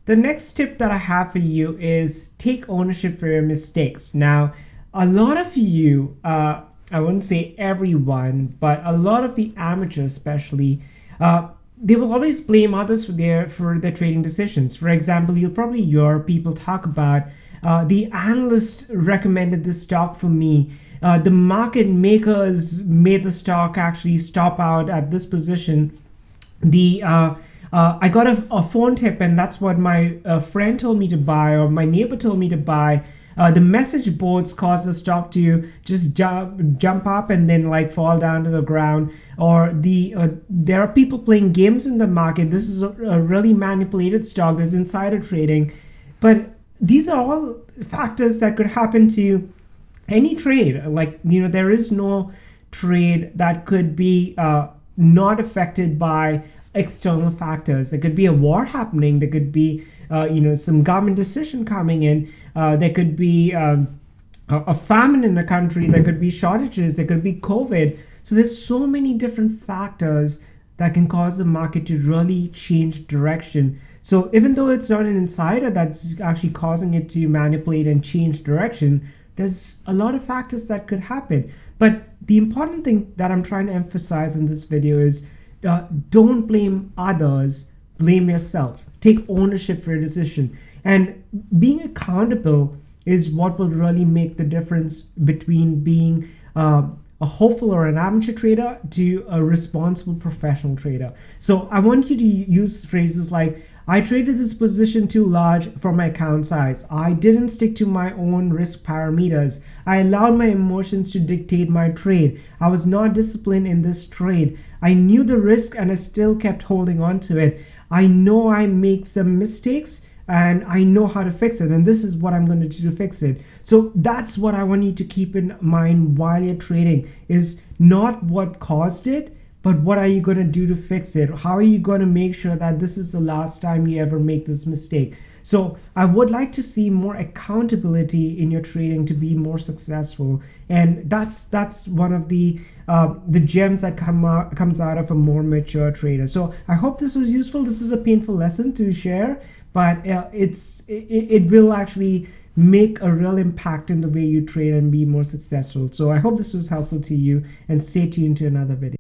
the next tip that I have for you is take ownership for your mistakes. Now, a lot of you, I wouldn't say everyone, but a lot of the amateurs, especially, uh, they will always blame others for their trading decisions. For example, you'll probably hear people talk about the analyst recommended this stock for me. The market makers made the stock actually stop out at this position. The I got a phone tip, and that's what my friend told me to buy, or my neighbor told me to buy. The message boards cause the stock to just jump up and then like fall down to the ground. Or there are people playing games in the market. This is a really manipulated stock. There's insider trading, but these are all factors that could happen to any trade. Like, there is no trade that could be not affected by external factors. There could be a war happening. There could be some government decision coming in. There could be a famine in the country. There could be shortages. There could be COVID. So there's so many different factors that can cause the market to really change direction. So even though it's not an insider that's actually causing it to manipulate and change direction, there's a lot of factors that could happen. But the important thing that I'm trying to emphasize in this video is don't blame others, blame yourself. Take ownership for your decision. And being accountable is what will really make the difference between being a hopeful or an amateur trader to a responsible professional trader. So I want you to use phrases like, I traded this position too large for my account size. I didn't stick to my own risk parameters. I allowed my emotions to dictate my trade. I was not disciplined in this trade. I knew the risk and I still kept holding on to it. I know I make some mistakes and I know how to fix it, and this is what I'm going to do to fix it. So that's what I want you to keep in mind while you're trading, is not what caused it, but what are you going to do to fix it? How are you going to make sure that this is the last time you ever make this mistake? So I would like to see more accountability in your trading to be more successful, and that's one of the gems that comes out of a more mature trader. So I hope this was useful. This is a painful lesson to share, but it will actually make a real impact in the way you trade and be more successful. So I hope this was helpful to you, and stay tuned to another video.